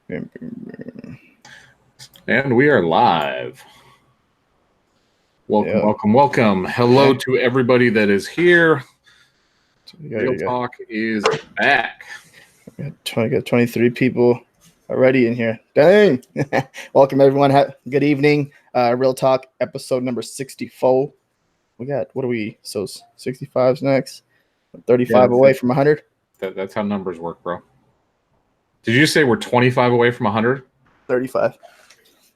And we are live. Welcome. Hello to everybody that is here. Real Talk is back. We got 23 people already in here. Dang. Welcome, everyone. Good evening. Real Talk, episode number 64. We got, 65's next? 35 away from 100? That's how numbers work, bro. Did you say we're 25 away from 100? 35.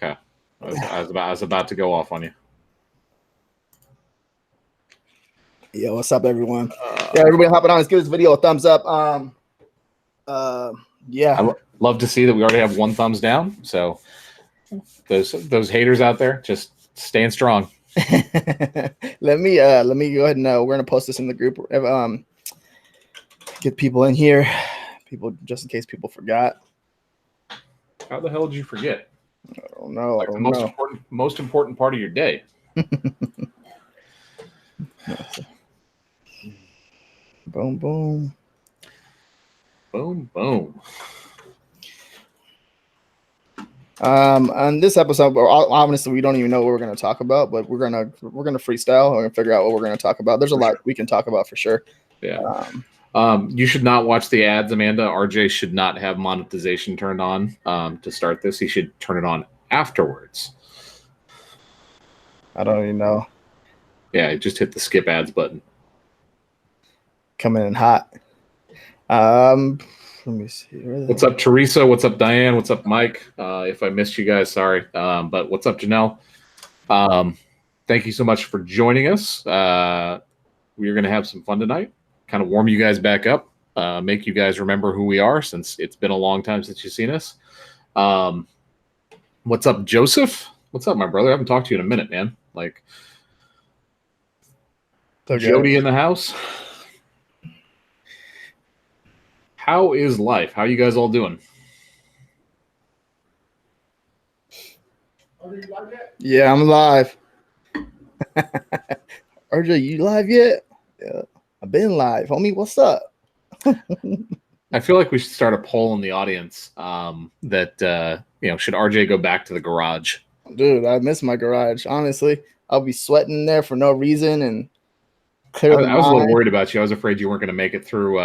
Okay. I was about to go off on you. Yeah, what's up, everyone? Everybody hopping on. Let's give this video a thumbs up. Yeah. I love to see that we already have one thumbs down. So those haters out there, just staying strong. Let me go ahead and we're gonna post this in the group. Get people in here. People, just in case people forgot. How the hell did you forget? I don't know. Like the most important part of your day. Boom, boom. Boom, boom. On this episode, honestly, we don't even know what we're going to talk about, but we're gonna freestyle. We're gonna figure out what we're going to talk about. There's a lot we can talk about for sure. Yeah. You should not watch the ads, Amanda. RJ should not have monetization turned on to start this. He should turn it on afterwards. I don't even know. Yeah, just hit the skip ads button. Coming in hot. Let me see. What's up, Teresa? What's up, Diane? What's up, Mike? If I missed you guys, sorry. But what's up, Janelle? Thank you so much for joining us. We're going to have some fun tonight. Kind of warm you guys back up. Make you guys remember who we are, since it's been a long time since you've seen us. What's up, Joseph? What's up, my brother? I haven't talked to you in a minute, man. Like, okay. Jody in the house. How is life? How are you guys all doing? Yeah, I'm live. RJ, you live yet? Yeah, I've been live, homie. What's up? I feel like we should start a poll in the audience that should RJ go back to the garage? Dude, I miss my garage. Honestly, I'll be sweating there for no reason and clear the mind. I was a little worried about you. I was afraid you weren't going to make it through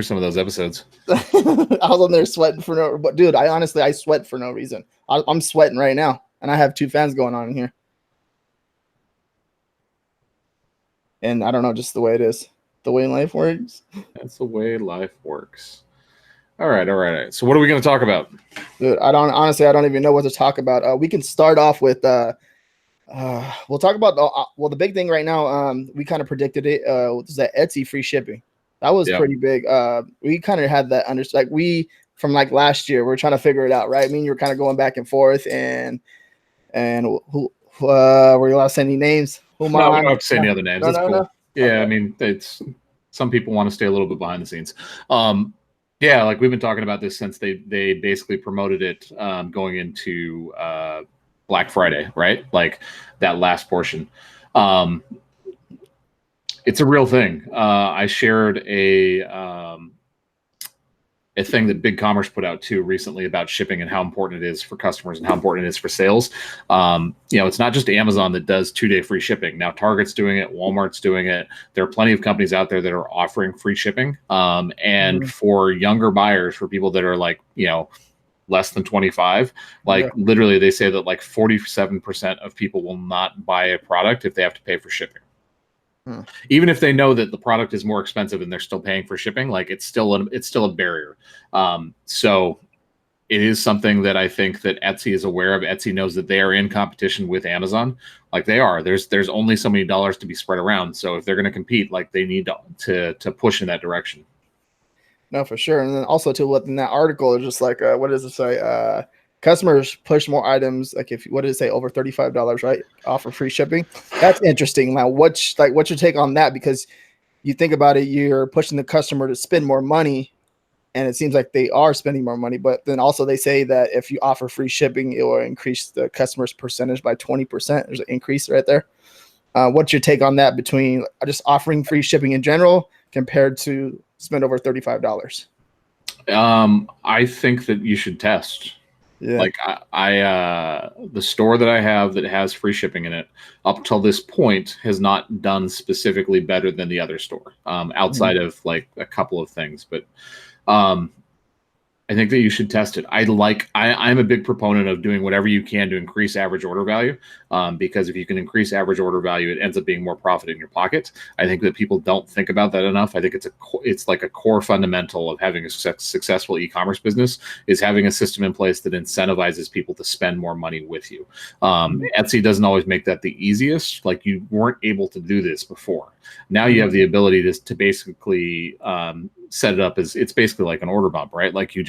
some of those episodes. I was on there sweating for no, but dude, I sweat for no reason. I'm sweating right now, and I have two fans going on in here. And I don't know, just the way it is, the way life works. That's the way life works. All right. So what are we going to talk about? Dude, I don't even know what to talk about. We can start off with we'll talk about the big thing right now. We kind of predicted it. Was that Etsy free shipping? That was pretty big. We kind of had that from last year. We're trying to figure it out, right? I mean, you were kind of going back and forth, and who were you allowed to say any names? No, we don't have to say any other names. That's cool. No. Yeah, okay. I mean, it's some people want to stay a little bit behind the scenes. Yeah, like we've been talking about this since they basically promoted it going into Black Friday, right? Like that last portion. It's a real thing. I shared a thing that Big Commerce put out too recently about shipping and how important it is for customers and how important it is for sales. It's not just Amazon that does 2-day free shipping. Now Target's doing it, Walmart's doing it. There are plenty of companies out there that are offering free shipping. And for younger buyers, for people that are less than 25, literally they say that 47% of people will not buy a product if they have to pay for shipping. Even if they know that the product is more expensive and they're still paying for shipping, it's still a barrier. So it is something that I think that Etsy is aware of. Etsy knows that they are in competition with Amazon. They are. There's only so many dollars to be spread around. So if they're going to compete, they need to push in that direction. No, for sure. And then also in that article, it's just what does it say? Customers push more items, what did it say, over $35, right? Offer free shipping. That's interesting. Now, what's your take on that? Because you think about it, you're pushing the customer to spend more money, and it seems like they are spending more money. But then also they say that if you offer free shipping, it will increase the customer's percentage by 20%. There's an increase right there. What's your take on that between just offering free shipping in general compared to spend over $35? I think that you should test. Yeah. Like the store that I have that has free shipping in it, up till this point, has not done specifically better than the other store, outside of like a couple of things. But um, I think that you should test it. I'm a big proponent of doing whatever you can to increase average order value, because if you can increase average order value, it ends up being more profit in your pocket. I think that people don't think about that enough. I think it's like a core fundamental of having a successful e-commerce business is having a system in place that incentivizes people to spend more money with you. Etsy doesn't always make that the easiest. Like, you weren't able to do this before. Now you have the ability to basically set it up as, it's basically like an order bump, right? Like you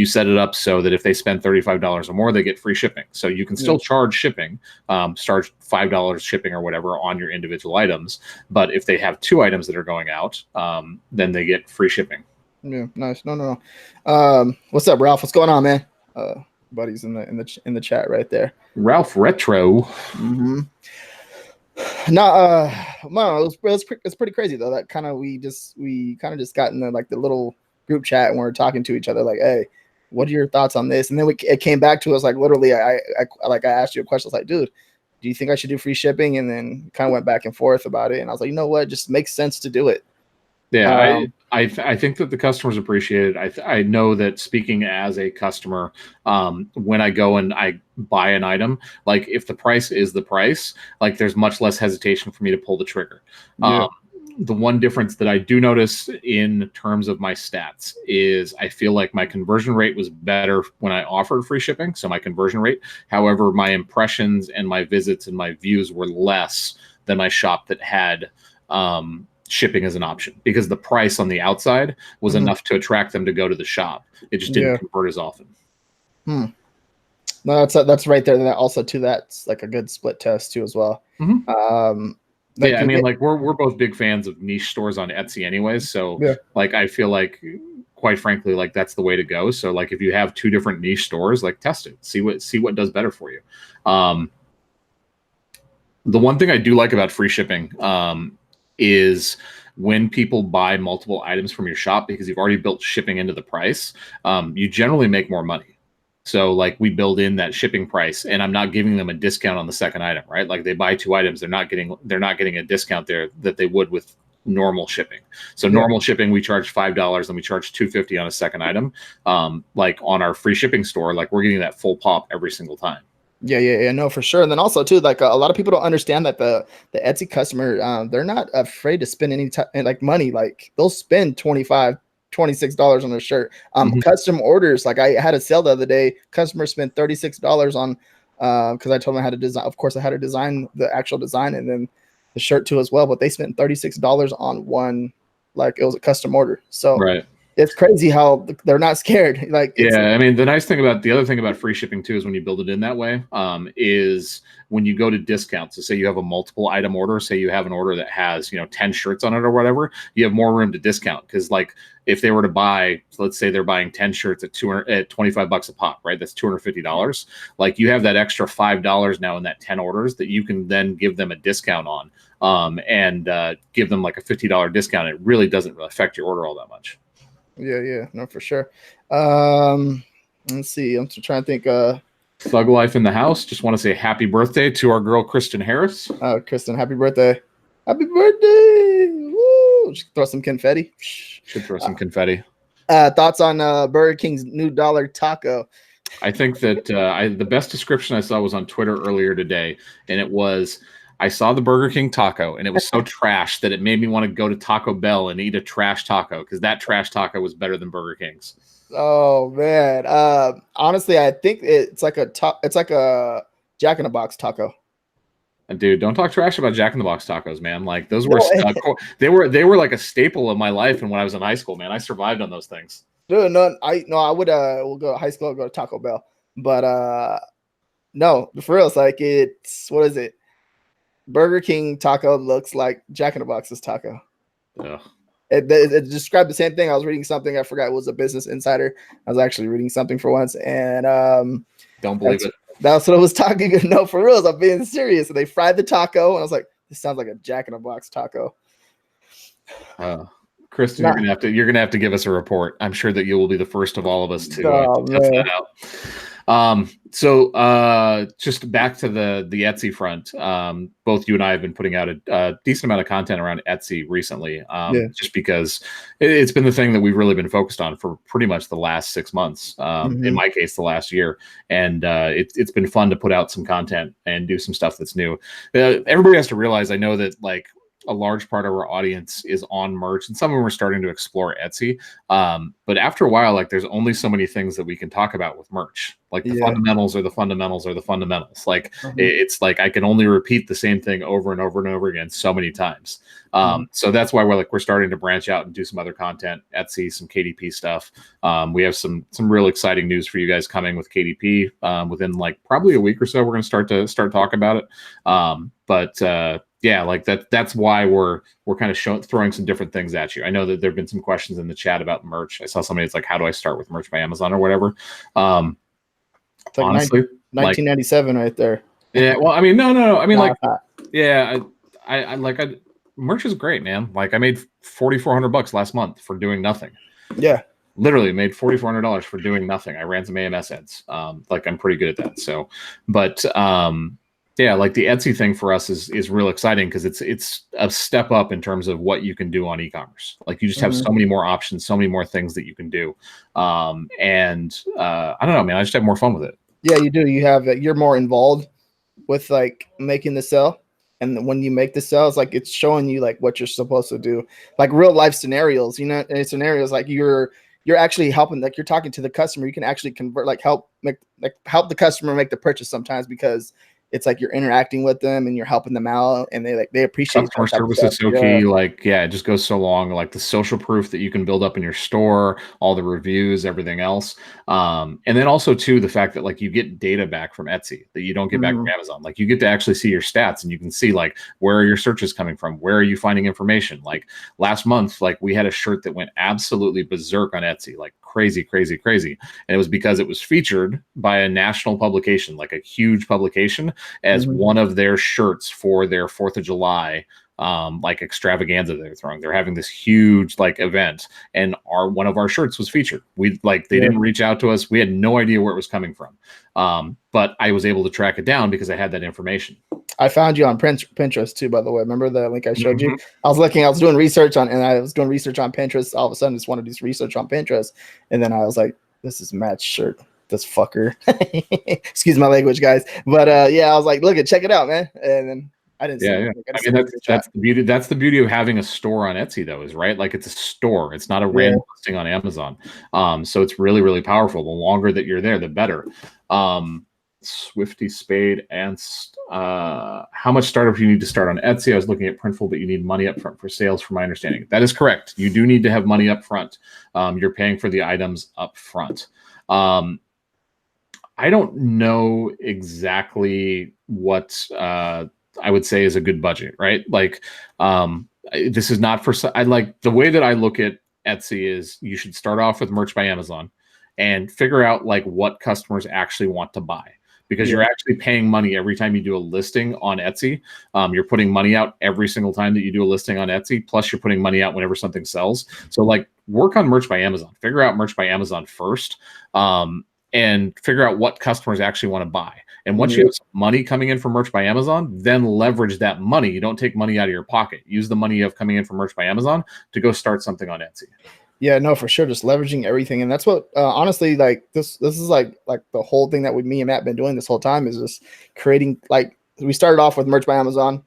set it up so that if they spend $35 or more, they get free shipping. So you can still charge shipping, charge $5 shipping or whatever on your individual items. But if they have 2 items that are going out, then they get free shipping. Yeah, nice. No. What's up, Ralph? What's going on, man? Buddy's in the chat right there. Ralph Retro. Mm-hmm. No, it's pretty crazy though. That kind of we kind of just got in the little group chat and we're talking to each other like, hey, what are your thoughts on this? And then it came back to us like literally. I asked you a question. I was like, dude, do you think I should do free shipping? And then kind of went back and forth about it. And I was like, you know what? It just makes sense to do it. Yeah, I think that the customers appreciate it. I know that, speaking as a customer, when I go and I buy an item, like if the price is the price, like there's much less hesitation for me to pull the trigger. Yeah. The one difference that I do notice in terms of my stats is I feel like my conversion rate was better when I offered free shipping. So my conversion rate, however, my impressions and my visits and my views were less than my shop that had shipping as an option, because the price on the outside was enough to attract them to go to the shop. It just didn't convert as often. No, that's right there. And that also too, that's like a good split test too as well. Yeah, I mean, like we're both big fans of niche stores on Etsy anyways. So like, I feel like, quite frankly, like that's the way to go. So like, if you have 2 different niche stores, like test it, see what does better for you. The one thing I do like about free shipping is when people buy multiple items from your shop, because you've already built shipping into the price, you generally make more money. So like, we build in that shipping price, and I'm not giving them a discount on the second item, right? Like, they buy 2 items, they're not getting a discount there that they would with normal shipping. So normal shipping, we charge $5 and we charge $2.50 on a second item. Like on our free shipping store, like we're getting that full pop every single time. Yeah, no, for sure. And then also too, like a lot of people don't understand that the Etsy customer, they're not afraid to spend any like money. Like they'll spend $25, $26 on a shirt. Custom orders. Like I had a sale the other day. Customer spent $36 on, because I told them I had to design. Of course, I had to design the actual design and then the shirt too as well. But they spent $36 on one. Like it was a custom order. So right. It's crazy how they're not scared. Like, I mean, the other thing about free shipping too is when you build it in that way, is when you go to discounts. So say you have a multiple item order, say you have an order that has 10 shirts on it or whatever, you have more room to discount, because like if they were to buy, let's say they're buying 10 shirts at $25 a pop, right? That's $250. Like you have that extra $5 now in that 10 orders that you can then give them a discount on, and give them like a $50 discount. It really doesn't affect your order all that much. Yeah, no, for sure. Let's see. I'm trying to think. Thug Life in the house. Just want to say happy birthday to our girl Kristen Harris. Kristen, happy birthday! Happy birthday! Woo! Should throw some confetti. Should throw some confetti. Thoughts on Burger King's new dollar taco? I think that the best description I saw was on Twitter earlier today, and it was, I saw the Burger King taco, and it was so trash that it made me want to go to Taco Bell and eat a trash taco, because that trash taco was better than Burger King's. Oh man, honestly, I think it's like a Jack in the Box taco. And dude, don't talk trash about Jack in the Box tacos, man. Like those were they were like a staple of my life, and when I was in high school, man, I survived on those things. Dude, I would we'll go to high school, I'll go to Taco Bell, but no, for real, it's like what is it? Burger King taco looks like Jack in the Box's taco. Ugh. It described the same thing. I was reading something, I forgot it was a Business Insider. I was actually reading something for once, and don't believe it. That's what I was talking. No, for real, I'm being serious. And they fried the taco, and I was like, this sounds like a Jack in the Box taco. Kristen, you're gonna have to give us a report. I'm sure that you will be the first of all of us to test that out. So just back to the Etsy front. Both you and I have been putting out a decent amount of content around Etsy recently, just because it's been the thing that we've really been focused on for pretty much the last 6 months. In my case, the last year, and it's been fun to put out some content and do some stuff that's new. Everybody has to realize. I know that like a large part of our audience is on merch, and some of them are starting to explore Etsy. But after a while, like there's only so many things that we can talk about with merch. Like the fundamentals are the fundamentals are the fundamentals. Like it's like I can only repeat the same thing over and over and over again so many times. So that's why we're starting to branch out and do some other content, Etsy, some KDP stuff. We have some real exciting news for you guys coming with KDP within like probably a week or so. We're going to start talking about it. Yeah, like that's why we're kind of throwing some different things at you. I know that there've been some questions in the chat about merch. I saw somebody that's like, how do I start with merch by Amazon or whatever? It's like honestly, 1997 right there. Yeah, well, I mean, no. I mean, like, yeah, I merch is great, man. Like I made $4,400 last month for doing nothing. Yeah. Literally made $4,400 for doing nothing. I ran some AMS ads. Like I'm pretty good at that. So, but yeah, like the Etsy thing for us is real exciting because it's a step up in terms of what you can do on e-commerce. Like you just have so many more options, so many more things that you can do. I don't know, man. I just have more fun with it. Yeah, you do. You're more involved with like making the sale, and when you make the sales, like it's showing you like what you're supposed to do, like real life scenarios. You know, and scenarios like you're actually helping, like you're talking to the customer. You can actually convert, like help the customer make the purchase sometimes because it's like you're interacting with them and you're helping them out, and they appreciate customer service is so key. Like, yeah, it just goes so long. Like the social proof that you can build up in your store, all the reviews, everything else. And then also too, the fact that like you get data back from Etsy that you don't get back from Amazon. Like you get to actually see your stats and you can see like where are your searches coming from? Where are you finding information? Like last month, like we had a shirt that went absolutely berserk on Etsy, like crazy. And it was because it was featured by a national publication, like a huge publication, as one of their shirts for their 4th of July like extravaganza they're throwing. They're having this huge like event, and one of our shirts was featured. We like they didn't reach out to us. We had no idea where it was coming from. But I was able to track it down because I had that information. I found you on Pinterest too, by the way. Remember the link I showed you? I was doing research on Pinterest. All of a sudden, just wanted to do research on Pinterest, and then I was like, "This is Matt's shirt. This fucker." Excuse my language, guys. But yeah, I was like, "Look, check it out, man." And then I didn't. Yeah. I mean, that's the beauty. That's the beauty of having a store on Etsy, though, is right. Like it's a store. It's not a random listing on Amazon. So it's really, really powerful. The longer that you're there, the better. Swifty Spade and how much startup you need to start on Etsy? I was looking at Printful, but you need money up front for sales, from my understanding. That is correct. You do need to have money up front. You're paying for the items up front. I don't know exactly what I would say is a good budget, right? Like this is not for, I like the way that I look at Etsy is you should start off with merch by Amazon and figure out like what customers actually want to buy. Because you're actually paying money every time you do a listing on Etsy. You're putting money out every single time that you do a listing on Etsy. Plus, you're putting money out whenever something sells. So, like, work on merch by Amazon. Figure out merch by Amazon first, and figure out what customers actually want to buy. And once you have some money coming in from merch by Amazon, then leverage that money. You don't take money out of your pocket. Use the money you have coming in from merch by Amazon to go start something on Etsy. Yeah, no, for sure. Just leveraging everything. And that's what, honestly, like this is like the whole thing that me and Matt been doing this whole time is just creating, like, we started off with merch by Amazon,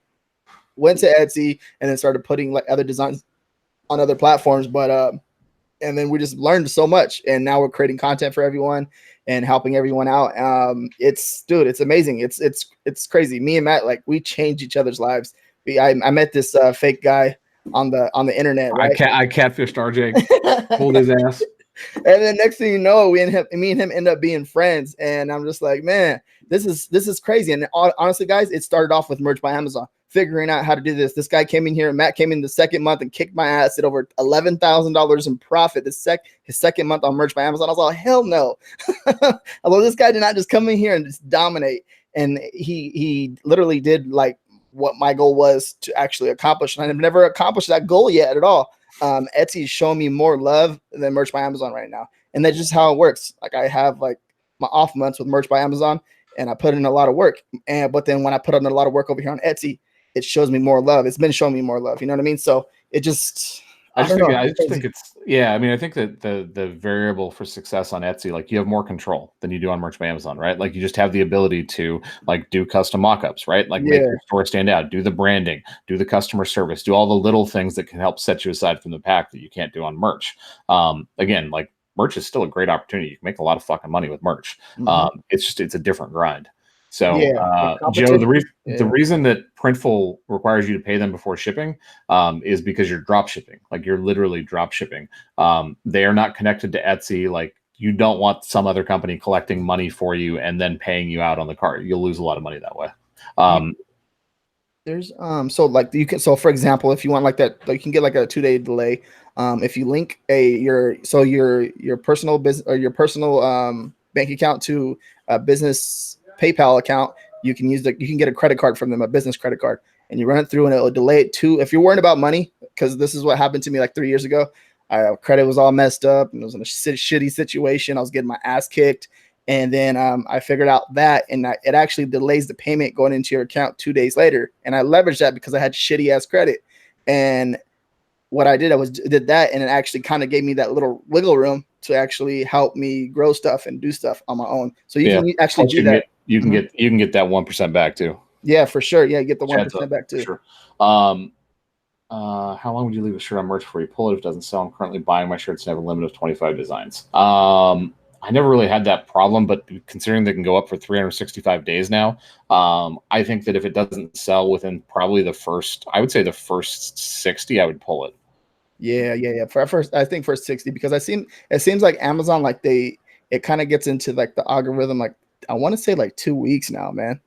went to Etsy, and then started putting like other designs on other platforms. But, and then we just learned so much, and now we're creating content for everyone and helping everyone out. It's amazing. It's crazy. Me and Matt, like, we changed each other's lives. I met this fake guy on the internet, right? I catfished RJ, pulled his ass, and then next thing you know, me and him end up being friends. And I'm just like, man, this is crazy. And honestly, guys, it started off with merch by Amazon, figuring out how to do this. This guy came in here, and Matt came in the second month and kicked my ass at over $11,000 in profit. His second month on merch by Amazon. I was like, hell no. Although this guy did not just come in here and just dominate, and he literally did like what my goal was to actually accomplish. And I've never accomplished that goal yet at all. Etsy's showing me more love than Merch by Amazon right now. And that's just how it works. Like I have like my off months with Merch by Amazon and I put in a lot of work. But then when I put in a lot of work over here on Etsy, it shows me more love. It's been showing me more love. You know what I mean? So it just, I don't know. I just think it's, yeah. I mean, I think that the variable for success on Etsy, like you have more control than you do on Merch by Amazon, right? Like you just have the ability to like do custom mockups, right? Like make your store stand out, do the branding, do the customer service, do all the little things that can help set you aside from the pack that you can't do on merch. Again, like merch is still a great opportunity. You can make a lot of fucking money with merch. It's a different grind. So, Joe, the reason that Printful requires you to pay them before shipping is because you're drop shipping. Like you're literally drop shipping. They are not connected to Etsy. Like you don't want some other company collecting money for you and then paying you out on the cart. You'll lose a lot of money that way. There's so like you can, so for example, if you want like that, like you can get like a 2-day delay. If you link your personal business or your personal bank account to a business PayPal account, you can get a credit card from them, a business credit card, and you run it through and it'll delay it too. If you're worried about money, because this is what happened to me like 3 years ago. Credit was all messed up and it was in a shitty situation. I was getting my ass kicked. And then I figured out that, and it actually delays the payment going into your account 2 days later. And I leveraged that because I had shitty ass credit. And what I did, did that, and it actually kind of gave me that little wiggle room to actually help me grow stuff and do stuff on my own. So you can actually do that. You can get that 1% back too. Yeah, for sure. Yeah, you get the 1% back too. Sure. How long would you leave a shirt on merch before you pull it if it doesn't sell? I'm currently buying my shirts and have a limit of 25 designs. I never really had that problem, but considering they can go up for 365 days now, I think that if it doesn't sell within probably the first 60, I would pull it. Yeah. I think for 60, because it seems like Amazon, like it kind of gets into like the algorithm, like I want to say like 2 weeks now, man.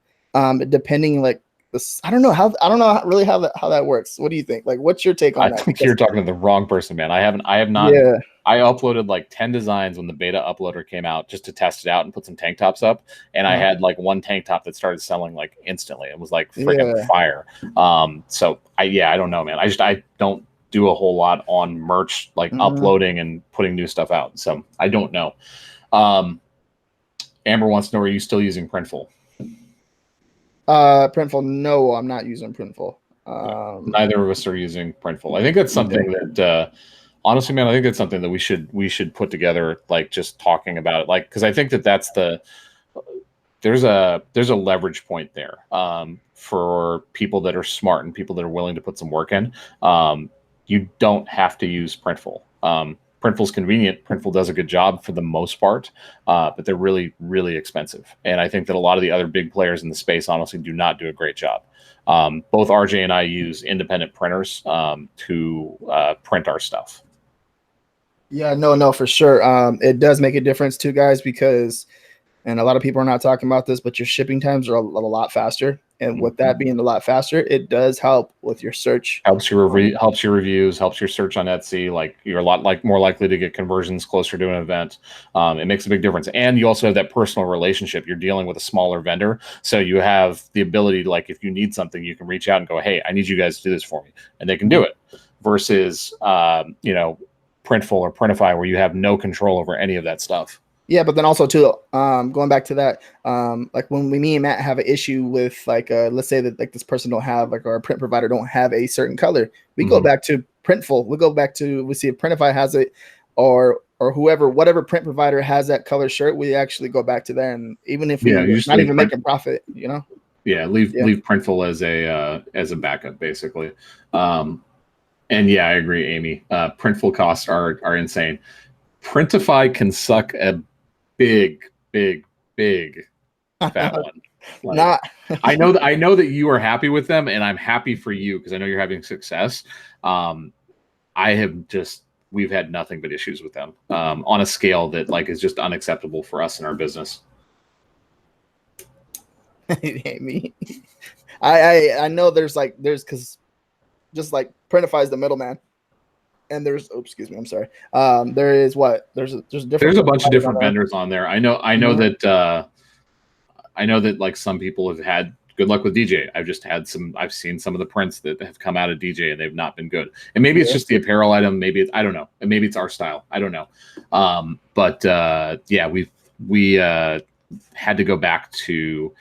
Depending like this, I don't know how that works. What do you think? Like, what's your take on that? I think you're talking to the wrong person, man. I have not. Yeah. I uploaded like 10 designs when the beta uploader came out just to test it out and put some tank tops up. And I had like one tank top that started selling like instantly. It was like freaking fire. So I don't know, man. I don't do a whole lot on merch, like uploading and putting new stuff out. So I don't know. Amber wants to know, are you still using Printful? Printful, no, I'm not using Printful. Neither of us are using Printful. I think that's something that honestly, man, I think that's something that we should put together, like just talking about it, like because I think that's there's a leverage point there for people that are smart and people that are willing to put some work in. You don't have to use Printful. Printful's convenient. Printful does a good job for the most part, but they're really, really expensive. And I think that a lot of the other big players in the space honestly do not do a great job. Both RJ and I use independent printers to print our stuff. Yeah, no, for sure. It does make a difference too, guys, because, and a lot of people are not talking about this, but your shipping times are a lot faster. And with that being a lot faster, it does help with your search. Helps your reviews, helps your search on Etsy. Like you're a lot more likely to get conversions closer to an event. It makes a big difference. And you also have that personal relationship. You're dealing with a smaller vendor. So you have the ability to, like, if you need something, you can reach out and go, hey, I need you guys to do this for me. And they can do it versus, Printful or Printify, where you have no control over any of that stuff. Yeah, but then also too, going back to that, like when me and Matt have an issue with like, let's say that like this person don't have, like, our print provider don't have a certain color, we go back to Printful. We see if Printify has it, or whatever print provider has that color shirt, we actually go back to there. And even if we're not even making profit, leave Printful as a backup basically. And yeah, I agree, Amy. Printful costs are insane. Printify can suck a big fat one. Like, I know that you are happy with them, and I'm happy for you because I know you're having success. We've had nothing but issues with them on a scale that like is just unacceptable for us in our business. Amy, I know there's because just like Printify is the middleman. And there's, excuse me, I'm sorry. There's a bunch of different vendors on there. I know that like some people have had good luck with DJ. I've seen some of the prints that have come out of DJ and they've not been good. And maybe it's just the apparel item. Maybe I don't know. And maybe it's our style. I don't know. We had to go back to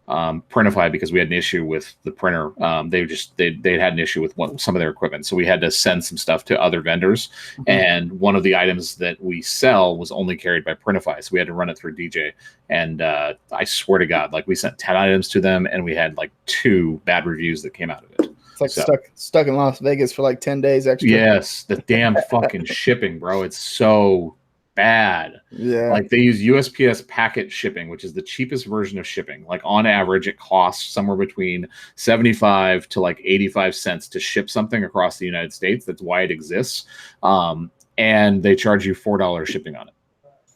Printify because we had an issue with the printer. They had an issue with some of their equipment, so we had to send some stuff to other vendors. And one of the items that we sell was only carried by Printify, so we had to run it through DJ. And I swear to God, like we sent 10 items to them, and we had like 2 bad reviews that came out of it. It's like stuck in Las Vegas for like 10 days extra. Yes, the damn fucking shipping, bro. It's so bad. Yeah. Like they use USPS packet shipping, which is the cheapest version of shipping. Like on average, it costs somewhere between 75 to like 85 cents to ship something across the United States. That's why it exists. And they charge you $4 shipping on it.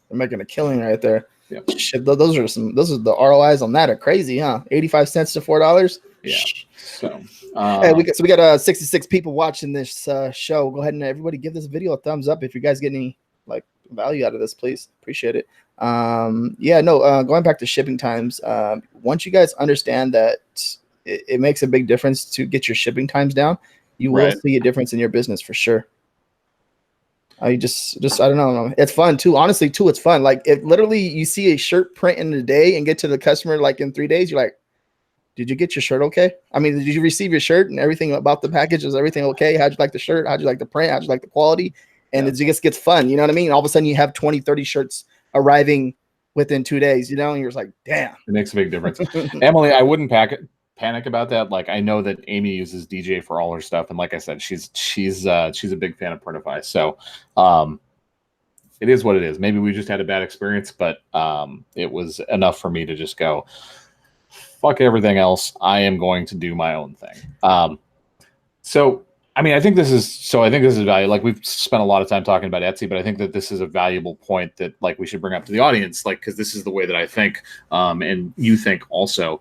They're making a killing right there. Yeah. Shit, those are the ROIs on that are crazy, huh? 85 cents to $4. Yeah. So, hey, we got 66 people watching this show. Go ahead and everybody give this video a thumbs up if you guys get any like value out of this, please. Appreciate it. Going back to shipping times, once you guys understand that it makes a big difference to get your shipping times down, you will see a difference in your business for sure. I just I don't know. It's fun too. Honestly, too, it's fun. Like if literally you see a shirt print in a day and get to the customer like in 3 days, you're like, did you get your shirt okay? I mean, did you receive your shirt and everything about the package? Is everything okay? How'd you like the shirt? How'd you like the print? How'd you like the quality? And it just gets fun. You know what I mean? All of a sudden you have 20, 30 shirts arriving within 2 days, you know, and you're just like, damn. It makes a big difference. Emily, I wouldn't panic about that. Like I know that Amy uses DJ for all her stuff. And like I said, she's a big fan of Printify. So it is what it is. Maybe we just had a bad experience, but it was enough for me to just go, fuck everything else. I am going to do my own thing. I think this is valuable. Like we've spent a lot of time talking about Etsy, but I think that this is a valuable point that like we should bring up to the audience, like, cause this is the way that I think, and you think also,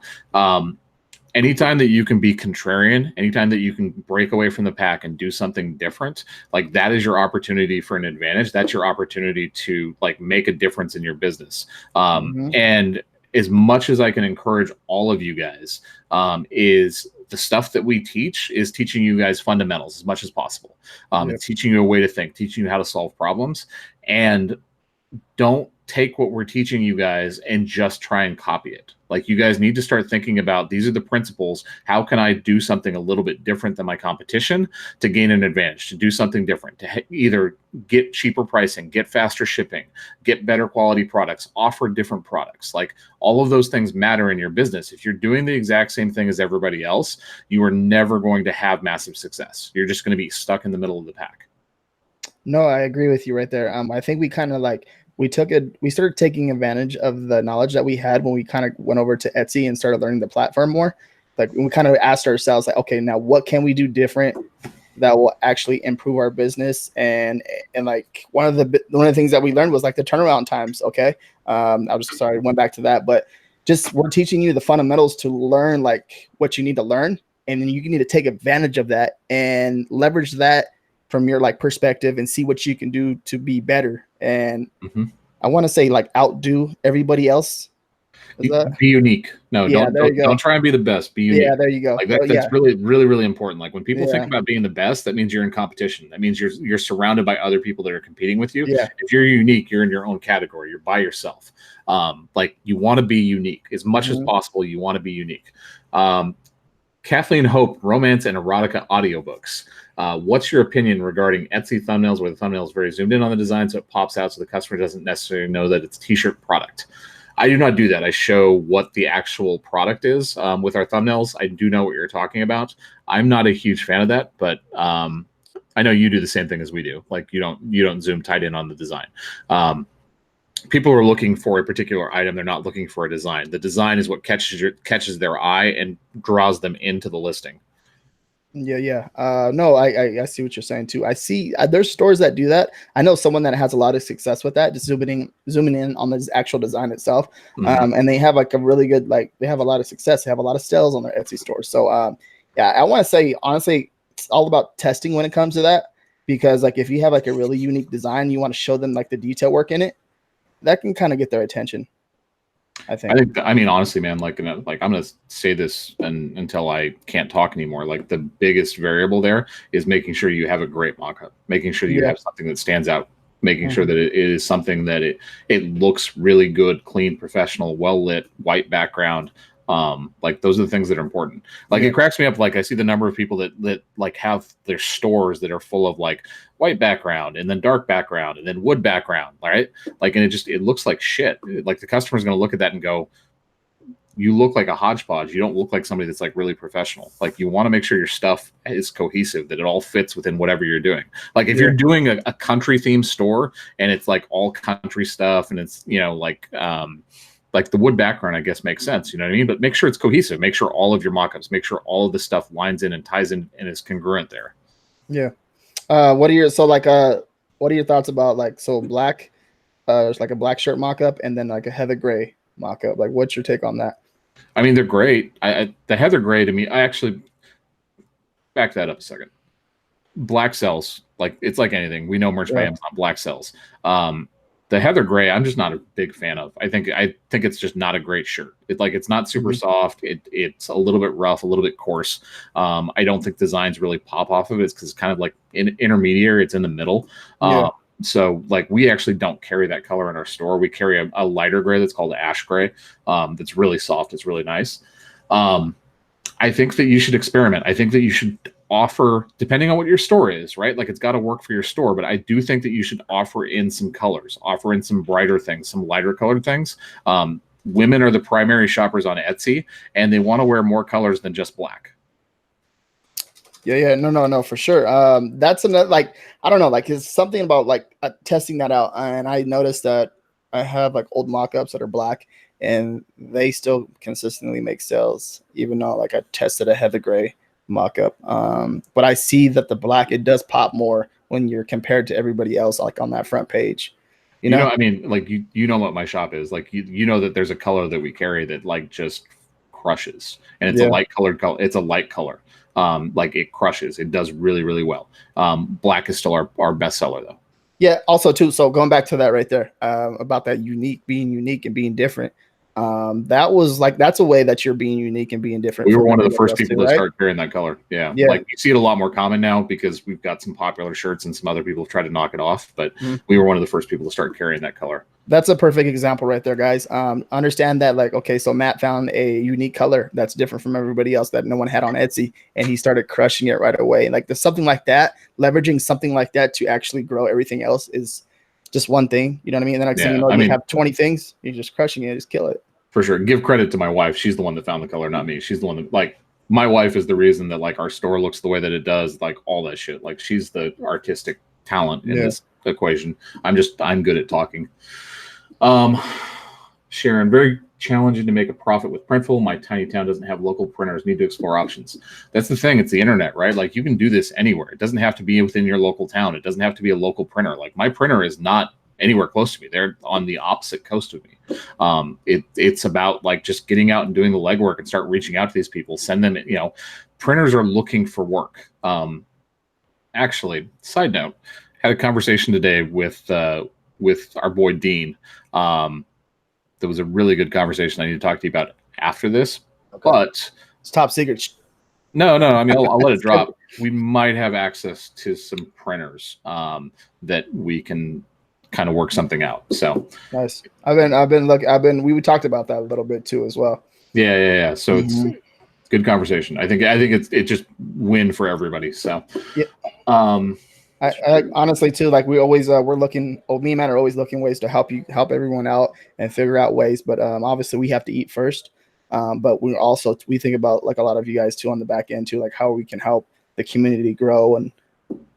anytime that you can be contrarian, anytime that you can break away from the pack and do something different, like that is your opportunity for an advantage. That's your opportunity to like make a difference in your business. And as much as I can encourage all of you guys, is the stuff that we teach is teaching you guys fundamentals as much as possible. It's teaching you a way to think, teaching you how to solve problems, and don't take what we're teaching you guys and just try and copy it. Like you guys need to start thinking about, these are the principles. How can I do something a little bit different than my competition to gain an advantage, to do something different, to either get cheaper pricing, get faster shipping, get better quality products, offer different products. Like all of those things matter in your business. If you're doing the exact same thing as everybody else, you are never going to have massive success. You're just going to be stuck in the middle of the pack. No, I agree with you right there. I think we kind of like, we started taking advantage of the knowledge that we had when we kind of went over to Etsy and started learning the platform more. Like we kind of asked ourselves, like, okay, now what can we do different that will actually improve our business? And like one of the things that we learned was like the turnaround times. Okay, went back to that, but just we're teaching you the fundamentals to learn like what you need to learn, and then you need to take advantage of that and leverage that from your like perspective and see what you can do to be better. And I want to say like outdo everybody else. Be unique. No, don't try and be the best. Be unique. Yeah, there you go. Like that's really, really, really important. Like when people think about being the best, that means you're in competition. That means you're surrounded by other people that are competing with you. Yeah. If you're unique, you're in your own category. You're by yourself. Like you want to be unique as much as possible. You want to be unique. Kathleen Hope, romance and erotica audiobooks. What's your opinion regarding Etsy thumbnails where the thumbnail is very zoomed in on the design so it pops out so the customer doesn't necessarily know that it's t-shirt product? I do not do that. I show what the actual product is with our thumbnails. I do know what you're talking about. I'm not a huge fan of that, but I know you do the same thing as we do. Like you don't zoom tight in on the design. People are looking for a particular item. They're not looking for a design. The design is what catches their eye and draws them into the listing. Yeah. No, I see what you're saying too. I see there's stores that do that. I know someone that has a lot of success with that, just zooming in on the actual design itself. And they have like a really good, like they have a lot of success. They have a lot of sales on their Etsy store. So I want to say, honestly, it's all about testing when it comes to that, because like if you have like a really unique design, you want to show them like the detail work in it, that can kind of get their attention. I think. I mean, honestly, man, like I'm gonna say this until I can't talk anymore. Like the biggest variable there is making sure you have a great mock-up, making sure you have something that stands out, making sure that it is something that it looks really good, clean, professional, well lit, white background. Like those are the things that are important. Like it cracks me up. Like I see the number of people that like have their stores that are full of like white background and then dark background and then wood background, right? Like, and it looks like shit. Like the customer's going to look at that and go, you look like a hodgepodge. You don't look like somebody that's like really professional. Like you want to make sure your stuff is cohesive, that it all fits within whatever you're doing. Like if you're doing a country themed store and it's like all country stuff and it's, you know, like the wood background, I guess, makes sense. You know what I mean? But make sure it's cohesive. Make sure all of your mock-ups, make sure all of the stuff lines in and ties in and is congruent there. Yeah. What are your thoughts about like, so black, it's like a black shirt mock-up and then like a heather gray mock-up. Like what's your take on that? I mean, they're great. The heather gray to me, I actually back that up a second. Black sells. Like it's like anything. We know merch by Amazon, black sells. The heather gray, I'm just not a big fan of. I think it's just not a great shirt. It's not super soft. It's a little bit rough, a little bit coarse. I don't think designs really pop off of it because it's kind of like intermediary. It's in the middle. So like we actually don't carry that color in our store. We carry a lighter gray that's called ash gray. That's really soft. It's really nice. I think that you should experiment. I think that you should offer, depending on what your store is, right? Like it's got to work for your store, but I do think that you should offer in some colors, offer in some brighter things, some lighter colored things. Women are the primary shoppers on Etsy and they want to wear more colors than just black. No, for sure. That's another, like, I don't know, like it's something about like testing that out. And I noticed that I have like old mock-ups that are black and they still consistently make sales, even though like I tested a heather gray mock-up. But I see that the black, it does pop more when you're compared to everybody else, like on that front page. You know, I mean, like you know what my shop is like. You know that there's a color that we carry that like just crushes, and it's a light colored color. It's a light color. Like it crushes. It does really, really well. Black is still our best seller though. Yeah. Also too. So going back to that right there, about that being unique and being different. That's a way that you're being unique and being different. We were one of the first people to start carrying that color. Yeah. Like you see it a lot more common now because we've got some popular shirts and some other people have tried to knock it off, but we were one of the first people to start carrying that color. That's a perfect example right there, guys. Understand that, like, okay, so Matt found a unique color that's different from everybody else that no one had on Etsy, and he started crushing it right away. Like there's something like that, leveraging something like that to actually grow everything else is just one thing, you know what I mean? And then next thing you know, you have 20 things, you're just crushing it, just kill it. For sure. Give credit to my wife. She's the one that found the color, not me. She's the one that, like, my wife is the reason that like our store looks the way that it does, like all that shit. Like she's the artistic talent in this equation. I'm good at talking. Sharon, very challenging to make a profit with Printful. My tiny town doesn't have local printers. Need to explore options. That's the thing. It's the internet, right? Like you can do this anywhere. It doesn't have to be within your local town. It doesn't have to be a local printer. Like my printer is not anywhere close to me. They're on the opposite coast of me. It's about like just getting out and doing the legwork and start reaching out to these people. Send them, printers are looking for work. Actually, side note, had a conversation today with our boy Dean. That was a really good conversation I need to talk to you about after this. Okay. But it's top secret. No. I mean, I'll let it drop. We might have access to some printers that we can kind of work something out. So nice. We talked about that a little bit too as well. Yeah. So it's good conversation. I think it just win for everybody. So I honestly too, like we always we're looking. Me and Matt are always looking ways to help everyone out and figure out ways. But obviously we have to eat first. But we think about like a lot of you guys too on the back end too, like how we can help the community grow and.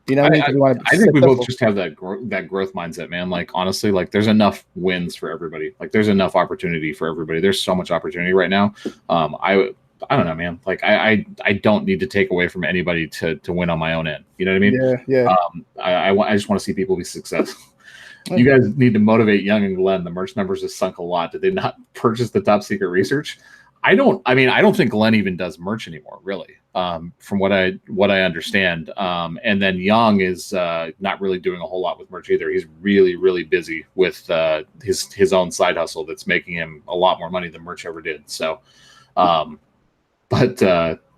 You know, I think we both just have that growth mindset, man. Like honestly, like there's enough wins for everybody. Like there's enough opportunity for everybody. There's so much opportunity right now. I don't know, man. Like I don't need to take away from anybody to win on my own end. You know what I mean? Yeah. I just want to see people be successful. You guys need to motivate Young and Glenn. The merch numbers have sunk a lot. Did they not purchase the top secret research? I don't think Glenn even does merch anymore, really, from what I understand. And then Young is not really doing a whole lot with merch either. He's really, really busy with his own side hustle that's making him a lot more money than merch ever did. So, but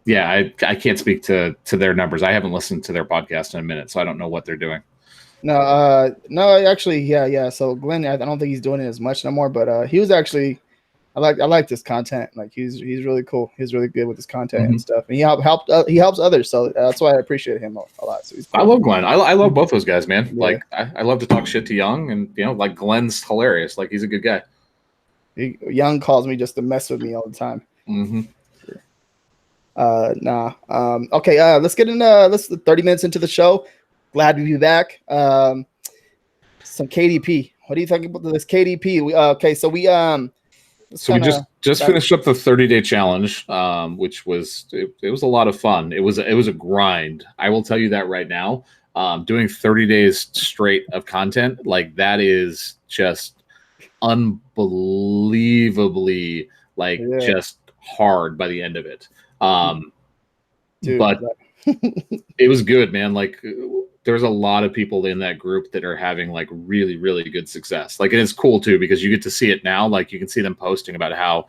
yeah, I can't speak to their numbers. I haven't listened to their podcast in a minute, so I don't know what they're doing. No, actually, yeah. So Glenn, I don't think he's doing it as much no more, but he was actually. I like this content. Like he's really cool. He's really good with his content and stuff. And he helps others. So that's why I appreciate him a lot. So he's cool. I love Glenn. I love both those guys, man. Yeah. Like I love to talk shit to Young, and like Glenn's hilarious. Like he's a good guy. Young calls me just to mess with me all the time. Mm-hmm. Okay. Let's get in. Let's 30 minutes into the show. Glad to be back. Some KDP. What do you think about this KDP? So we just finished up the 30-day challenge, which was it was a lot of fun. It was a grind. I will tell you that right now. Doing 30 days straight of content, like that is just unbelievably just hard by the end of it. Dude, but it was good, man. Like there's a lot of people in that group that are having like really, really good success. Like, and it's cool too, because you get to see it now. Like you can see them posting about how,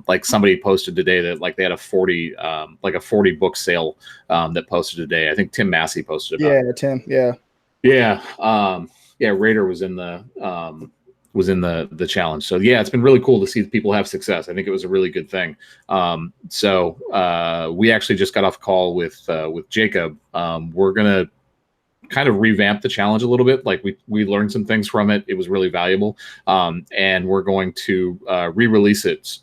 like somebody posted today that like they had a 40 book sale, that posted today. I think Tim Massey posted about it. Tim. Yeah. Raider was in the challenge. So yeah, it's been really cool to see people have success. I think it was a really good thing. So we actually just got off a call with Jacob. We're going to kind of revamp the challenge a little bit. Like we learned some things from it. It was really valuable. And we're going to re-release it.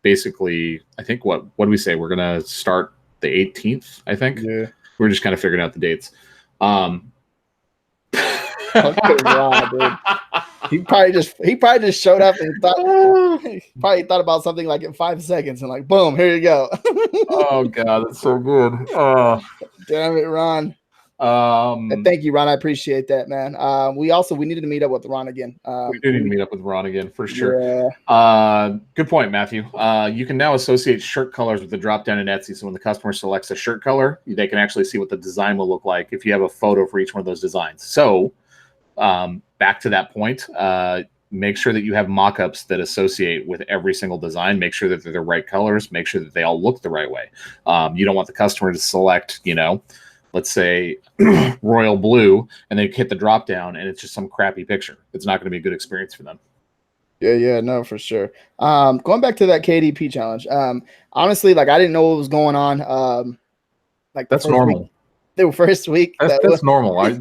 Basically, I think what do we say? We're going to start the 18th, I think. Yeah. We're just kind of figuring out the dates. Dude. He probably just showed up and thought about something like in 5 seconds and like boom, here you go. Oh god, that's so good. Damn it, Ron. Thank you, Ron. I appreciate that, man. We needed to meet up with Ron again. We do need to meet up with Ron again for sure. Yeah. Good point, Matthew. You can now associate shirt colors with the drop down in Etsy. So when the customer selects a shirt color, they can actually see what the design will look like if you have a photo for each one of those designs. So back to that point, make sure that you have mock-ups that associate with every single design. Make sure that they're the right colors. Make sure that they all look the right way. You don't want the customer to select, let's say royal blue, and they hit the drop down and it's just some crappy picture. It's not going to be a good experience for them. Yeah, no, for sure. Going back to that KDP challenge, honestly, like I didn't know what was going on. Like that's normal. The first week. That's normal.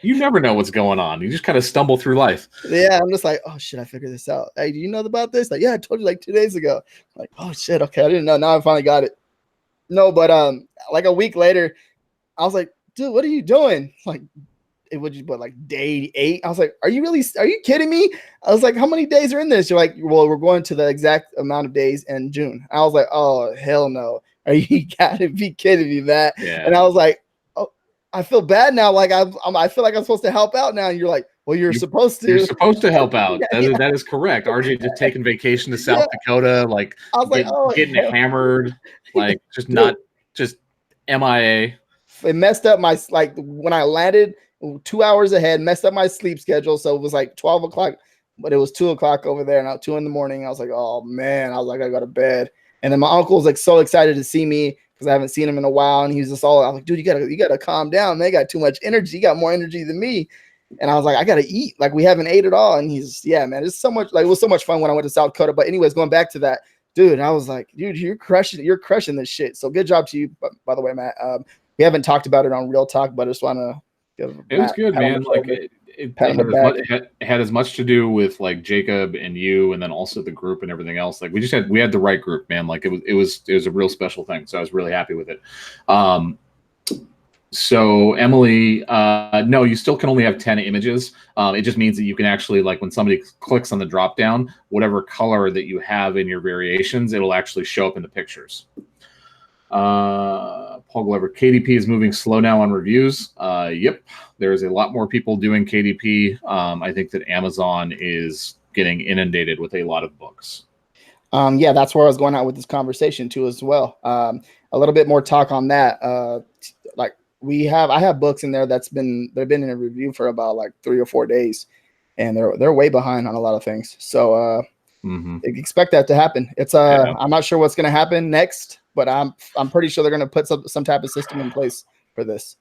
You never know what's going on. You just kind of stumble through life. Yeah, I'm just like, oh shit, I figured this out. Hey, do you know about this? Like, yeah, I told you like 2 days ago. I'm like, oh shit, okay, I didn't know. Now I finally got it. No, but like a week later, I was like, dude, what are you doing? Like, it would just like day 8. I was like, are you kidding me? I was like, how many days are in this? You're like, well, we're going to the exact amount of days in June. I was like, oh hell no. Are you gotta be kidding me, Matt? Yeah. And I was like, oh, I feel bad now. Like I feel like I'm supposed to help out now. And you're like, well, you're supposed to. You're supposed to help out. That is correct. RJ just taking vacation to South Dakota, like I was getting hammered, like just MIA. It messed up my when I landed 2 hours ahead, messed up my sleep schedule. So it was like 12 o'clock, but it was 2 o'clock over there, and 2 a.m. I was like, oh man, I was like, I go to bed. And then my uncle was like so excited to see me because I haven't seen him in a while, and he was just all, I was like, dude, you gotta calm down. They got too much energy. You got more energy than me. And I was like, I gotta eat. Like we haven't ate at all. And he's, yeah, man, it's so much. Like it was so much fun when I went to South Dakota. But anyways, going back to that, dude, I was like, dude, you're crushing this shit. So good job to you, by the way, Matt. We haven't talked about it on Real Talk, but I just want to give it was good, man. Like it had as much to do with like Jacob and you, and then also the group and everything else. Like we had the right group, man. Like it was a real special thing. So I was really happy with it. So Emily, no, you still can only have 10 images. It just means that you can actually, like when somebody clicks on the drop down, whatever color that you have in your variations, it'll actually show up in the pictures. Paul Glover, KDP is moving slow now on reviews. Yep, there's a lot more people doing KDP. I think that Amazon is getting inundated with a lot of books. Yeah, that's where I was going out with this conversation too, as well. A little bit more talk on that. Like I have books in there they've been in a review for about like 3 or 4 days, and they're way behind on a lot of things. So expect that to happen. It's Yeah. I'm not sure what's going to happen next, but I'm pretty sure they're going to put some type of system in place for this.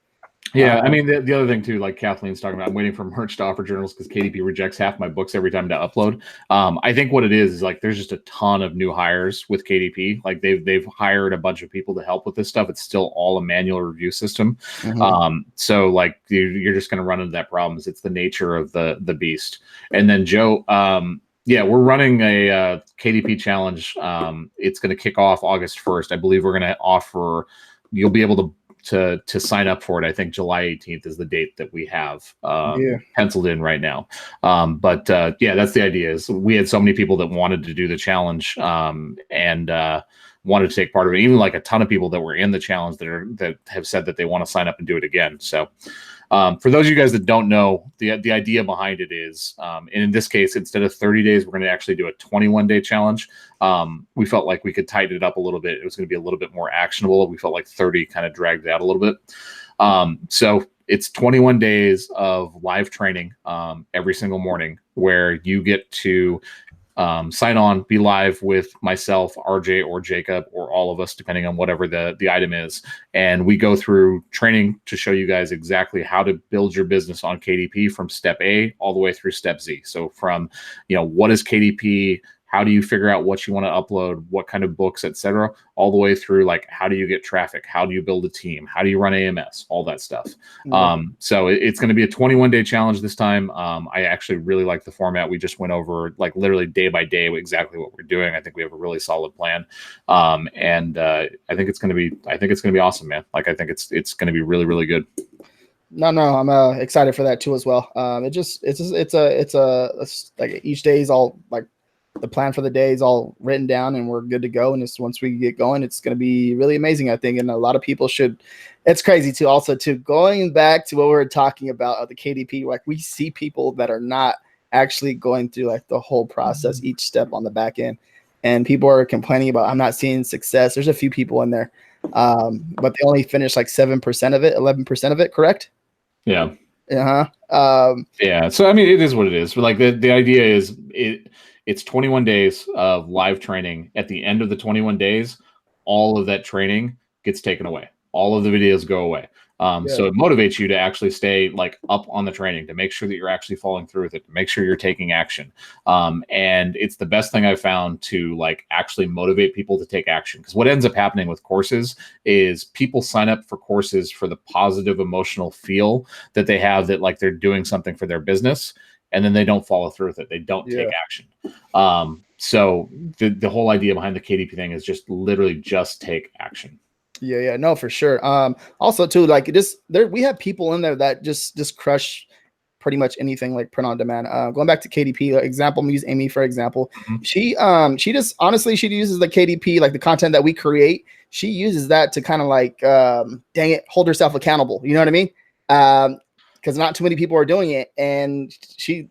Yeah, I mean the other thing too, like Kathleen's talking about, I'm waiting for merch to offer journals because KDP rejects half my books every time to upload. I think what it is like there's just a ton of new hires with KDP. Like they've hired a bunch of people to help with this stuff. It's still all a manual review system. So like you're just going to run into that problem. It's the nature of the beast. And then Joe, yeah, we're running a KDP challenge. It's going to kick off August 1st. I believe we're going to offer. You'll be able to sign up for it. I think July 18th is the date that we have penciled in right now. But yeah, that's the idea. Is we had so many people that wanted to do the challenge and wanted to take part of it. Even like a ton of people that were in the challenge that have said that they want to sign up and do it again. So for those of you guys that don't know, the idea behind it is, and in this case, instead of 30 days, we're going to actually do a 21-day challenge. We felt like we could tighten it up a little bit. It was going to be a little bit more actionable. We felt like 30 kind of dragged it out a little bit. So it's 21 days of live training every single morning where you get to sign on, be live with myself, RJ, or Jacob, or all of us, depending on whatever the item is. And we go through training to show you guys exactly how to build your business on KDP from step A all the way through step Z. So from, what is KDP? How do you figure out what you want to upload, what kind of books, etc., all the way through like how do you get traffic, how do you build a team, how do you run AMS, all that stuff. So it's going to be a 21-day challenge this time. I actually really like the format. We just went over like literally day by day exactly what we're doing. I think we have a really solid plan, and I think it's going to be awesome, man. Like I think it's going to be really, really good. No, I'm excited for that too as well. It's like each day is all like. The plan for the day is all written down and we're good to go. And it's once we get going, it's going to be really amazing, I think. And a lot of people it's crazy too. Also too, going back to what we were talking about the KDP, like we see people that are not actually going through like the whole process, each step on the back end. And people are complaining about, I'm not seeing success. There's a few people in there, but they only finished like 7% of it, 11% of it. Correct? Yeah. Yeah. So, I mean, it is what it is. But like the idea is it's 21 days of live training. At the end of the 21 days, all of that training gets taken away. All of the videos go away. So it motivates you to actually stay like up on the training, to make sure that you're actually following through with it, to make sure you're taking action. And it's the best thing I've found to like actually motivate people to take action. Because what ends up happening with courses is people sign up for courses for the positive emotional feel that they have that like they're doing something for their business. And then they don't follow through with it. They don't take action. So the whole idea behind the KDP thing is just literally just take action. Yeah, no, for sure. Also too, like we have people in there that just crush pretty much anything like print on demand. Going back to KDP, example, I'm using Amy for example. She just honestly, she uses the KDP, like the content that we create. She uses that to kind of like, dang it, hold herself accountable. You know what I mean? Because not too many people are doing it, and she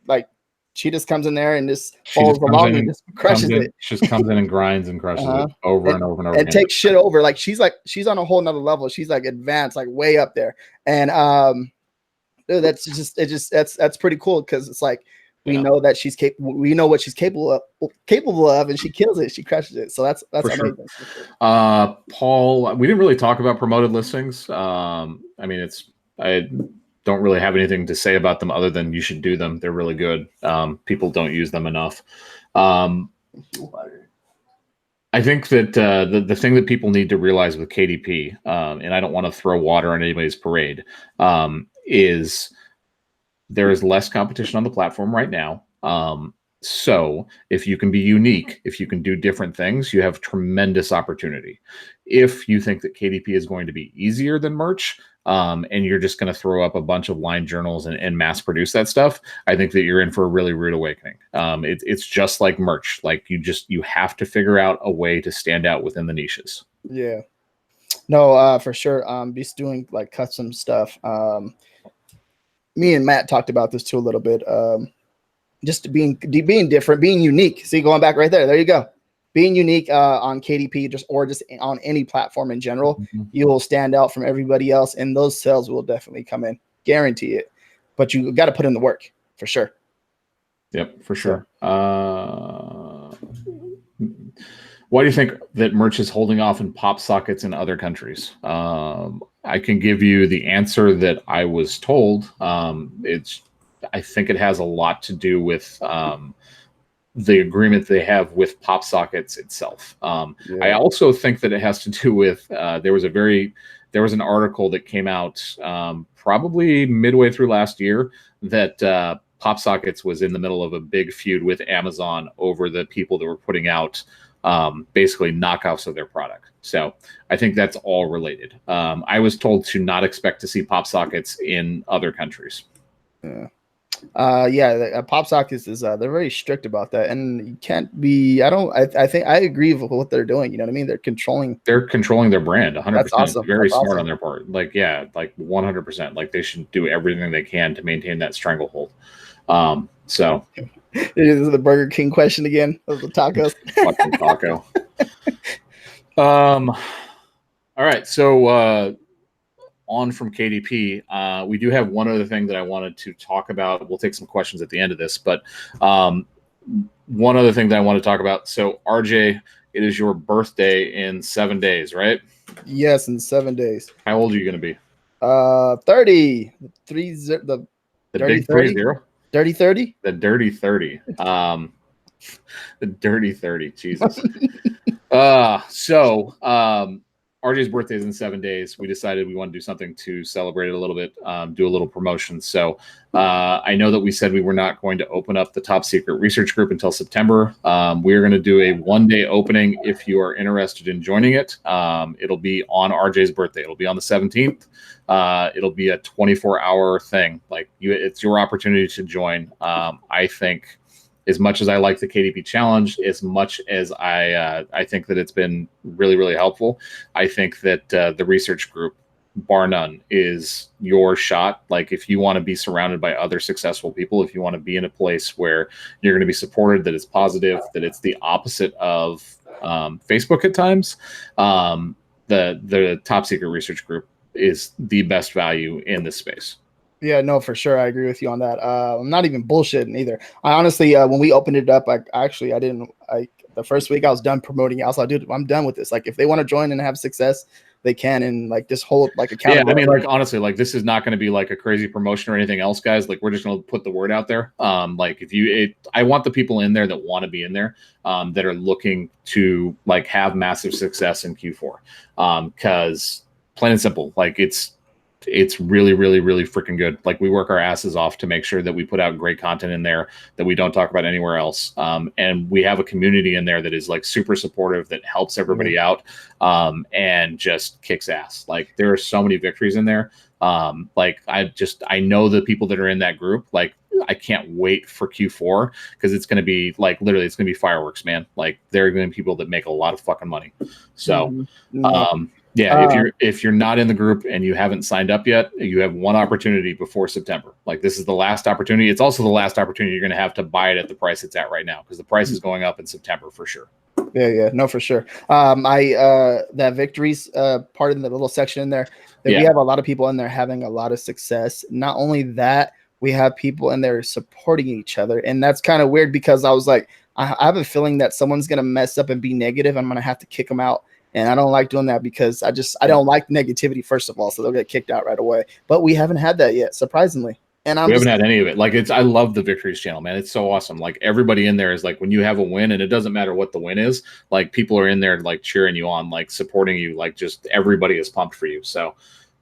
just comes in there and just follows along and just crushes it. She just comes in and grinds and crushes it over and over and over and takes shit over. Like she's on a whole nother level. She's like advanced, like way up there. And dude, that's pretty cool because it's like we know that she's capable. We know what she's capable of, and she kills it. She crushes it. So that's amazing. Sure. Paul, we didn't really talk about promoted listings. I mean, I don't really have anything to say about them other than you should do them. They're really good. People don't use them enough. I think that the thing that people need to realize with KDP, and I don't want to throw water on anybody's parade, is there is less competition on the platform right now. So if you can be unique, if you can do different things, you have tremendous opportunity. If you think that KDP is going to be easier than merch, and you're just going to throw up a bunch of line journals and mass produce that stuff, I think that you're in for a really rude awakening. It's just like merch. Like you have to figure out a way to stand out within the niches. Yeah. No, for sure. Just doing like custom stuff. Me and Matt talked about this too a little bit. Just being different, being unique. See, going back right there. There you go. being unique on KDP just on any platform in general, Mm-hmm. you will stand out from everybody else, and those sales will definitely come in, guarantee it. But you got to put in the work for sure. Yep, for sure. Why do you think that merch is holding off in pop sockets in other countries? I can give you the answer that I was told. I think it has a lot to do with the agreement they have with pop sockets itself. I also think that it has to do with there was an article that came out probably midway through last year that pop sockets was in the middle of a big feud with Amazon over the people that were putting out basically knockoffs of their product. So I think that's all related. I was told to not expect to see pop sockets in other countries. Yeah. Pop sockets is they're very strict about that, and you can't be. I think I agree with what they're doing. You know what I mean? They're controlling their brand 100%. That's awesome. It's very That's smart awesome. on their part. Like 100%. Like they should do everything they can to maintain that stranglehold. So this is the Burger King question again of the tacos. fucking taco. All right, so on from KDP, we do have one other thing that I wanted to talk about. We'll take some questions at the end of this, but one other thing that I want to talk about. So RJ, it is your birthday in 7 days, right? Yes, in 7 days. How old are you going to be? 30. The dirty big 30. 30? Dirty 30. The dirty 30. The dirty 30. Jesus. RJ's birthday is in 7 days. We decided we want to do something to celebrate it a little bit, do a little promotion. So I know that we said we were not going to open up the top secret research group until September. We are going to do a 1-day opening if you are interested in joining it. It'll be on RJ's birthday. It'll be on the 17th. It'll be a 24-hour thing. It's your opportunity to join. I think, as much as I like the KDP challenge, as much as I think that it's been really, really helpful, I think that the research group, bar none, is your shot. Like, if you want to be surrounded by other successful people, if you want to be in a place where you're going to be supported, that it's positive, that it's the opposite of Facebook at times, the top secret research group is the best value in this space. Yeah, no, for sure. I agree with you on that. I'm not even bullshitting either. I honestly, when we opened it up, the first week I was done promoting it. I was like, dude, I'm done with this. Like, if they want to join and have success, they can, and like just hold like accountability. Yeah, I mean, like, honestly, like, this is not going to be like a crazy promotion or anything else, guys. Like, we're just going to put the word out there. Like, I want the people in there that want to be in there, that are looking to like have massive success in Q4. Because plain and simple, like, it's really, really, really freaking good. Like, we work our asses off to make sure that we put out great content in there that we don't talk about anywhere else. And we have a community in there that is like super supportive, that helps everybody out, and just kicks ass. Like, there are so many victories in there. Like, I know the people that are in that group. Like, I can't wait for Q4, because it's going to be like, literally, it's going to be fireworks, man. Like, there are going to be people that make a lot of fucking money. So, yeah, if you're not in the group and you haven't signed up yet, you have one opportunity before September. Like, this is the last opportunity. It's also the last opportunity you're going to have to buy it at the price it's at right now, because the price is going up in September for sure. Yeah, no, for sure. That victories part in the little section in there, we have a lot of people in there having a lot of success. Not only that, we have people in there supporting each other, and that's kind of weird, because I was like, I have a feeling that someone's gonna mess up and be negative. I'm gonna have to kick them out. And I don't like doing that, because I don't like negativity, first of all, so they'll get kicked out right away. But we haven't had that yet, surprisingly. And we haven't had any of it. Like, I love the victories channel, man. It's so awesome. Like, everybody in there is like, when you have a win, and it doesn't matter what the win is, like, people are in there like cheering you on, like supporting you, like, just everybody is pumped for you. So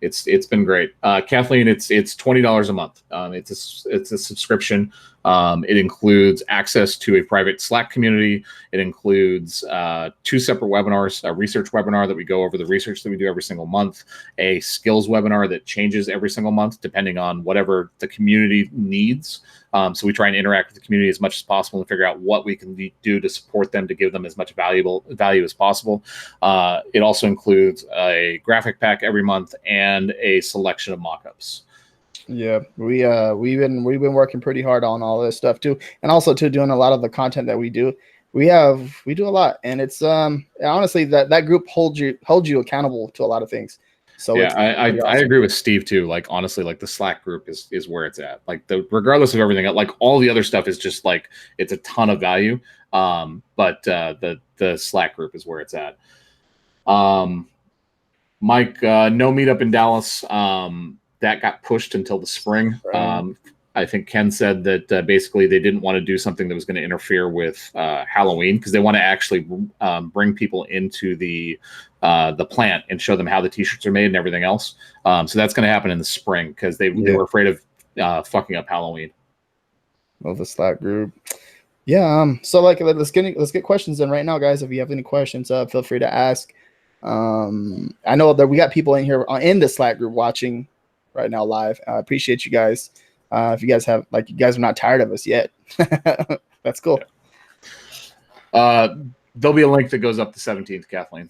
it's been great. Kathleen, it's $20 a month. It's a subscription. It includes access to a private Slack community. It includes 2 separate webinars, a research webinar that we go over the research that we do every single month, a skills webinar that changes every single month depending on whatever the community needs. So we try and interact with the community as much as possible and figure out what we can do to support them, to give them as much value as possible. It also includes a graphic pack every month and a selection of mock-ups. Yeah, we've been working pretty hard on all this stuff too, and also too doing a lot of the content that we do. We do a lot, and it's honestly that group holds you accountable to a lot of things. So Yeah, it's I pretty I awesome. agree with Steve too. Like honestly, like the Slack group is where it's at. Like regardless of everything, like all the other stuff is just like it's a ton of value. But the Slack group is where it's at. Mike, no meetup in Dallas. That got pushed until the spring. Right. I think Ken said that basically they didn't want to do something that was going to interfere with Halloween because they want to actually bring people into the plant and show them how the t-shirts are made and everything else. So that's going to happen in the spring because they were afraid of fucking up Halloween. Of the Slack group. Yeah. So like let's get questions in right now, guys. If you have any questions, feel free to ask. I know that we got people in here in the Slack group watching right now live. I appreciate you guys. If you guys have you guys are not tired of us yet, that's cool. Yeah. There'll be a link that goes up the 17th, Kathleen.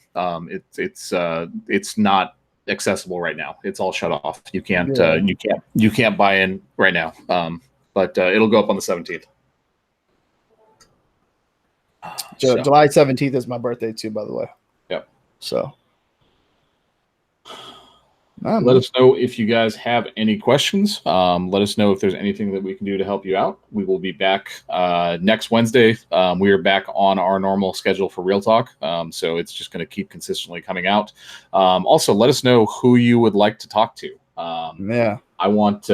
It's not accessible right now. It's all shut off. You can't buy in right now. But it'll go up on the 17th. July 17th is my birthday too, by the way. Yep. So let us know if you guys have any questions. Let us know if there's anything that we can do to help you out. We will be back next Wednesday. We are back on our normal schedule for Real Talk. So it's just going to keep consistently coming out. Also, let us know who you would like to talk to. I want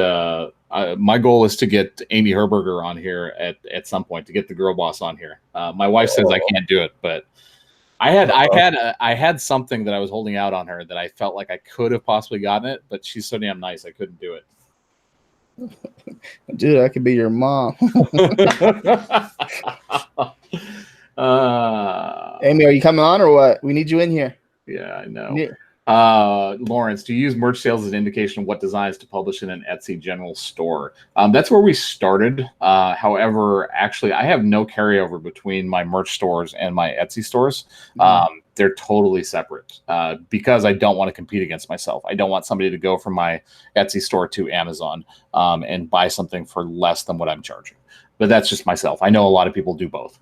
my goal is to get Amy Herberger on here at some point, to get the girl boss on here. My wife says I can't do it, but I had something that I was holding out on her that I felt like I could have possibly gotten it, but she's so damn nice I couldn't do it. Dude, I could be your mom. Amy, are you coming on or what? We need you in here. Yeah, I know. Lawrence, do you use merch sales as an indication of what designs to publish in an Etsy general store? That's where we started. However, actually, I have no carryover between my merch stores and my Etsy stores. They're totally separate because I don't want to compete against myself. I don't want somebody to go from my Etsy store to Amazon and buy something for less than what I'm charging. But that's just myself. I know a lot of people do both.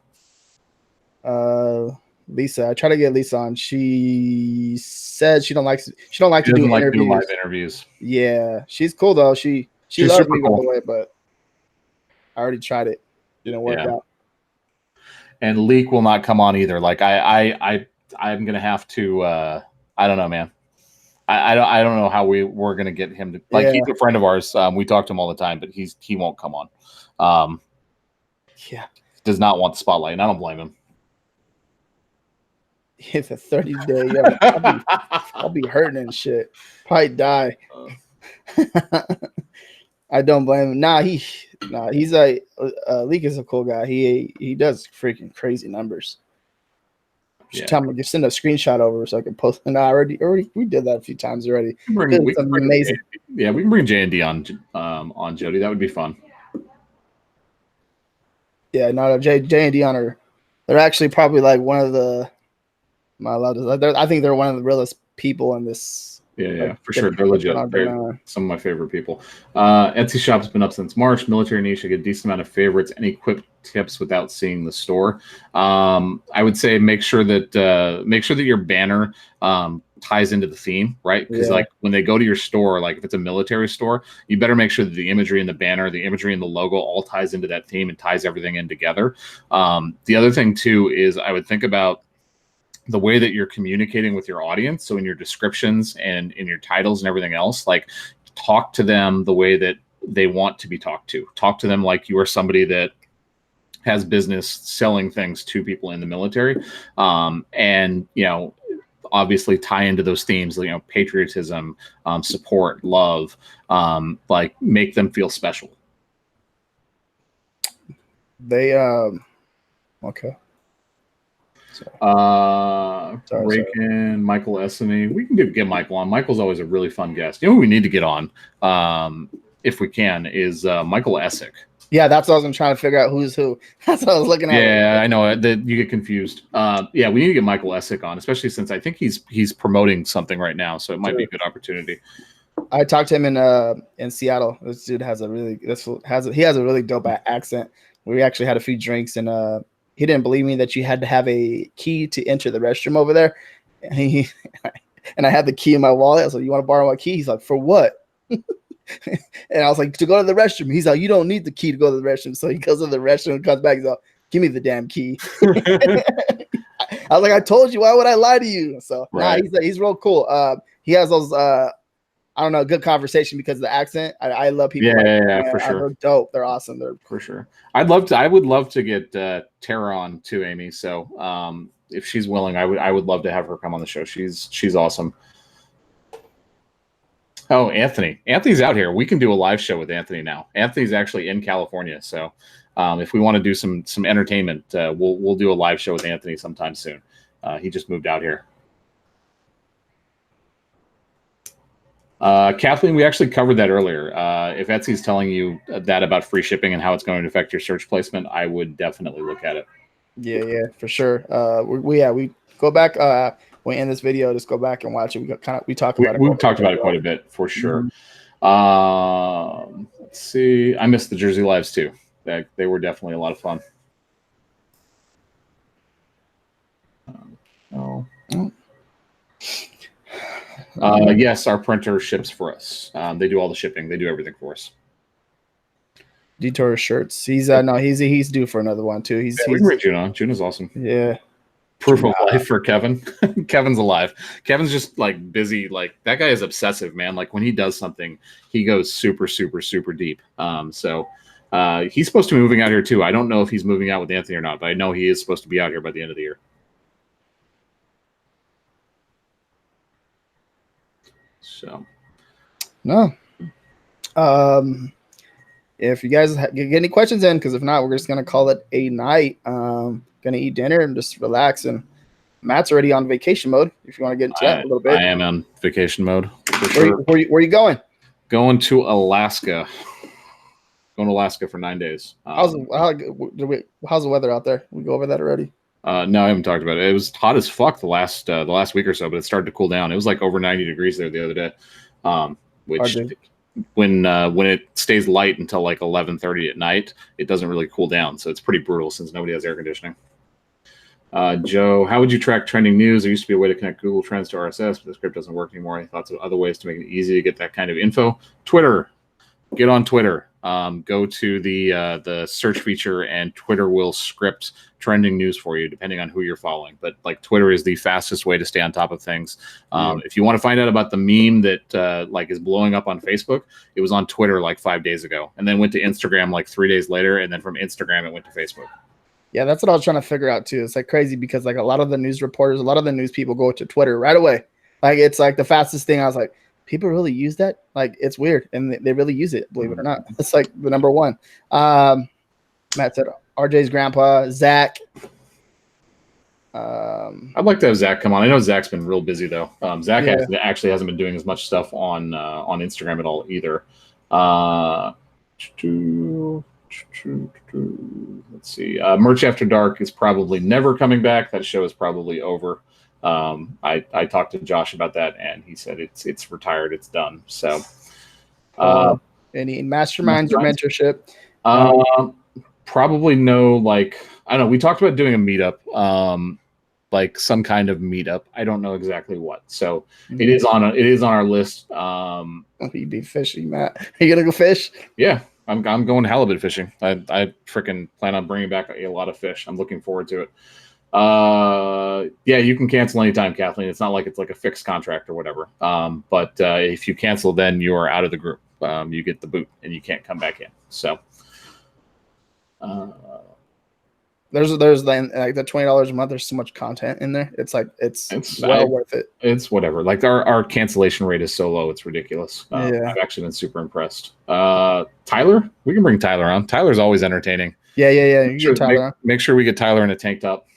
Lisa, I try to get Lisa on. She said she don't like to do live interviews. Yeah, she's cool though. She's loves me cool. By the way, but I already tried it. Didn't work out. And Leak will not come on either. Like I'm gonna have to. I don't know, man. I don't know how we're gonna get him to he's a friend of ours. We talk to him all the time, but he won't come on. Does not want the spotlight, and I don't blame him. It's a 30-day. I'll be hurting and shit. Probably die. I don't blame him. He's like Leak is a cool guy. He does freaking crazy numbers. Tell me, just send a screenshot over so I can post. No, already we did that a few times already. It's amazing. We can bring J&D on Jody. That would be fun. Yeah, no, J&D on her. They're actually probably like one of the. I think they're one of the realest people in this. Yeah, for sure. They're legit. They're some of my favorite people. Etsy shop's been up since March. Military niche, I get a decent amount of favorites. Any quick tips without seeing the store? I would say make sure that your banner ties into the theme, right? Because like when they go to your store, like if it's a military store, you better make sure that the imagery in the banner, the imagery in the logo all ties into that theme and ties everything in together. The other thing too is I would think about the way that you're communicating with your audience. So in your descriptions and in your titles and everything else, like talk to them the way that they want to be talked to. Talk to them like you are somebody that has business selling things to people in the military. And, obviously tie into those themes, patriotism, support, love, like make them feel special. They, okay. Rakin, Michael Essany. We can get Michael on. Michael's always a really fun guest. Who we need to get on, if we can, is Michael Essick. Yeah, that's what I was trying to figure out who's who. That's what I was looking at. Yeah, I know that you get confused. We need to get Michael Essick on, especially since I think he's promoting something right now, so it might be a good opportunity. I talked to him in Seattle. This dude has a really dope accent. We actually had a few drinks and he didn't believe me that you had to have a key to enter the restroom over there. And and I had the key in my wallet. I was like, "You want to borrow my key?" He's like, "For what?" And I was like, "To go to the restroom." He's like, "You don't need the key to go to the restroom." So he goes to the restroom and comes back. He's like, "Give me the damn key." I was like, "I told you. Why would I lie to you?" So Right. he's real cool. He has those I don't know, good conversation because of the accent. I love people. Yeah, for sure. They're dope. They're awesome. They're For sure. I would love to get Tara on too, Amy. So if she's willing, I would love to have her come on the show. She's awesome. Oh, Anthony. Anthony's out here. We can do a live show with Anthony now. Anthony's actually in California. So if we want to do some entertainment, we'll do a live show with Anthony sometime soon. He just moved out here. Kathleen, we actually covered that earlier. If Etsy's telling you that about free shipping and how it's going to affect your search placement, I would definitely look at it. Yeah, for sure. We go back. We end this video. Just go back and watch it. We talk about it. We've talked about it quite a bit for sure. Let's see. I missed the Jersey Lives too. They were definitely a lot of fun. Yes, our printer ships for us. They do all the shipping. They do everything for us. Detour shirts. He's due for another one too. We can bring June on. June is awesome. Yeah. Proof of life for Kevin. Kevin's alive. Kevin's just like busy. Like that guy is obsessive, man. Like when he does something, he goes super, super, super deep. So he's supposed to be moving out here too. I don't know if he's moving out with Anthony or not, but I know he is supposed to be out here by the end of the year. So, no. If you guys get any questions in, because if not, we're just gonna call it a night. Gonna eat dinner and just relax. And Matt's already on vacation mode. If you want to get into that a little bit, I am on vacation mode. Where are you going? Going to Alaska. Going to Alaska for 9 days. How's the weather out there? We go over that already. No, I haven't talked about it. It was hot as fuck the last week or so, but it started to cool down. It was like over 90 degrees there the other day, which when it stays light until like 11:30 at night, it doesn't really cool down. So it's pretty brutal since nobody has air conditioning. Joe, how would you track trending news? There used to be a way to connect Google Trends to RSS, but the script doesn't work anymore. Any thoughts of other ways to make it easy to get that kind of info? Twitter. Get on Twitter. Go to the search feature, and Twitter will script trending news for you, depending on who you're following. But like Twitter is the fastest way to stay on top of things. If you want to find out about the meme that like is blowing up on Facebook, it was on Twitter like 5 days ago, and then went to Instagram like 3 days later, and then from Instagram it went to Facebook. Yeah, that's what I was trying to figure out too. It's like crazy because like a lot of the news reporters, a lot of the news people go to Twitter right away. Like it's like the fastest thing. I was like, people really use that? Like it's weird, and they really use it, believe it or not. It's like the number one. Matt said RJ's grandpa, Zach. I'd like to have Zach come on. I know Zach's been real busy though. Zach actually hasn't been doing as much stuff on Instagram at all either. Let's see. Merch After Dark is probably never coming back. That show is probably over. I talked to Josh about that, and he said it's retired, it's done. So, any masterminds or mentorship? Probably no. Like I don't know. We talked about doing a meetup, like some kind of meetup. I don't know exactly what. So it is on our list. You'd be fishing, Matt. Are you gonna go fish? Yeah, I'm going halibut fishing. I freaking plan on bringing back a lot of fish. I'm looking forward to it. Yeah, you can cancel anytime, Kathleen. It's not like it's like a fixed contract or whatever. But if you cancel, then you are out of the group. You get the boot and you can't come back in. So there's like the $20 a month. There's so much content in there. It's worth it. It's whatever. Like our cancellation rate is so low, it's ridiculous. Yeah. I've actually been super impressed. Tyler, we can bring Tyler on. Tyler's always entertaining. Yeah. You make sure we get Tyler in a tank top.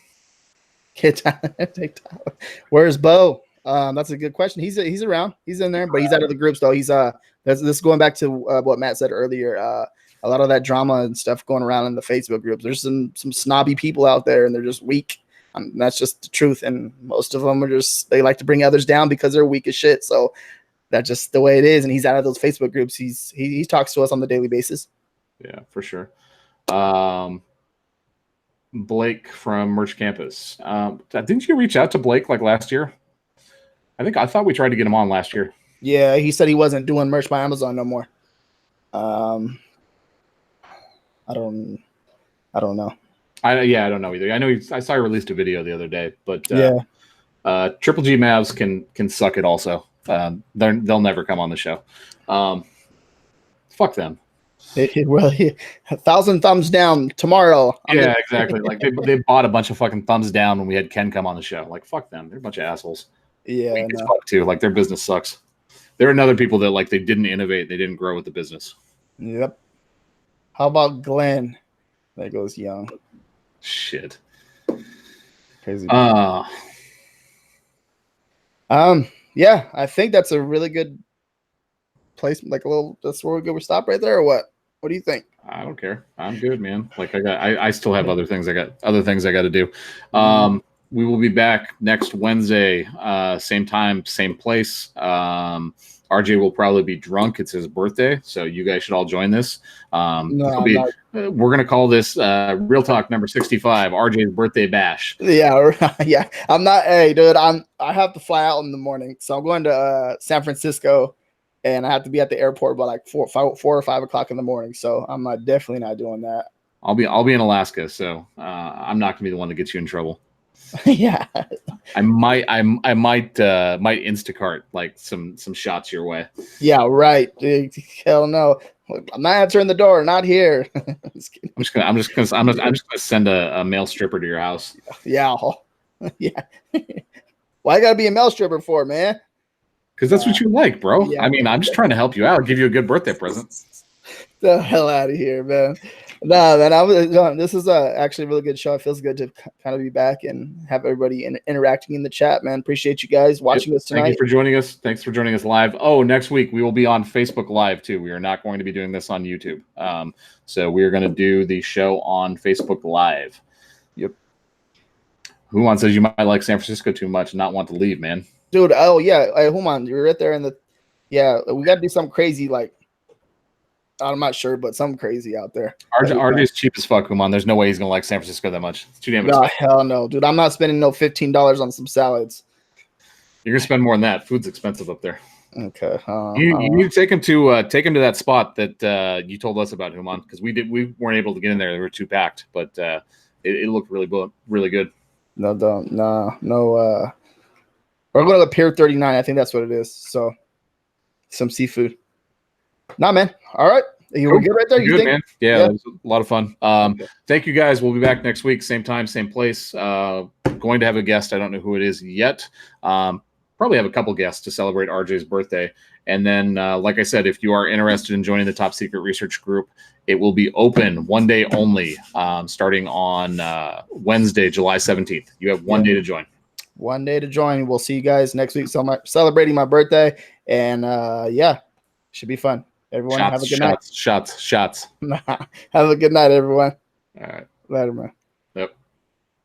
Where's Bo? That's a good question. He's around. He's in there, but he's out of the groups though. He's this going back to what Matt said earlier. A lot of that drama and stuff going around in the Facebook groups. There's some snobby people out there, and they're just weak. That's just the truth. And most of them are they like to bring others down because they're weak as shit. So that's just the way it is. And he's out of those Facebook groups. He talks to us on the daily basis. Yeah, for sure. Blake from Merch Campus. Didn't you reach out to Blake like last year? I thought we tried to get him on last year. Yeah, he said he wasn't doing merch by Amazon no more. I don't know. I don't know either. I know I saw he released a video the other day, but Yeah. Triple G Mavs can suck it also. They'll never come on the show. Fuck them. Really, 1,000 thumbs down tomorrow. Yeah, exactly. Like they bought a bunch of fucking thumbs down when we had Ken come on the show. Like fuck them. They're a bunch of assholes. Yeah, Weak as fuck too. Like their business sucks. There are another people that like they didn't innovate. They didn't grow with the business. Yep. How about Glenn? There goes Young. Shit. Crazy. Yeah, I think that's a really good place. Like that's where we stop right there, or what? What do you think? I don't care. I'm good, man. Like I still have other things. I got to do. We will be back next Wednesday, same time, same place. RJ will probably be drunk. It's his birthday, so you guys should all join this. We're gonna call this Real Talk number 65, RJ's birthday bash. Yeah, yeah. I'm not. Hey, dude, I have to fly out in the morning, so I'm going to San Francisco, and I have to be at the airport by like 4 or 5 o'clock in the morning. So I'm definitely not doing that. I'll be in Alaska, so I'm not gonna be the one that gets you in trouble. Yeah, I might Instacart like some shots your way. Yeah, right. Hell no, I'm not answering the door. Not here. I'm just gonna send a male stripper to your house. Yeah, yeah. Why gotta be a male stripper for, man? Because that's what you like, bro. Yeah. I mean, I'm just trying to help you out, give you a good birthday present. The hell out of here, man. No, man. This is actually a really good show. It feels good to kind of be back and have everybody interacting in the chat, man. Appreciate you guys watching us tonight. Thank you for joining us. Thanks for joining us live. Oh, next week we will be on Facebook Live too. We are not going to be doing this on YouTube. So we are going to do the show on Facebook Live. Yep. Human says you might like San Francisco too much and not want to leave, man. Dude, oh yeah. Hey, Human, you're right there in the. Yeah, we got to do something crazy like. I'm not sure, but something crazy out there. RJ's cheap as fuck, Human. There's no way he's gonna like San Francisco that much. It's too damn expensive. No, hell no, dude. I'm not spending no $15 on some salads. You're gonna spend more than that. Food's expensive up there. Okay. You need to take him to that spot that you told us about, Human, because we weren't able to get in there. They were too packed, but it looked really good. No. We're going to Pier 39. I think that's what it is. So, some seafood. Nah, man. All right. You were good right there? You think? Man. Yeah, it was a lot of fun. Okay. Thank you, guys. We'll be back next week, same time, same place. Going to have a guest. I don't know who it is yet. Probably have a couple guests to celebrate RJ's birthday. And then, like I said, if you are interested in joining the Top Secret Research Group, it will be open one day only, starting on Wednesday, July 17th. You have one day to join. One day to join. We'll see you guys next week. So celebrating my birthday. And, should be fun. Everyone have a good night. Shots. Have a good night, everyone. All right. Later, man.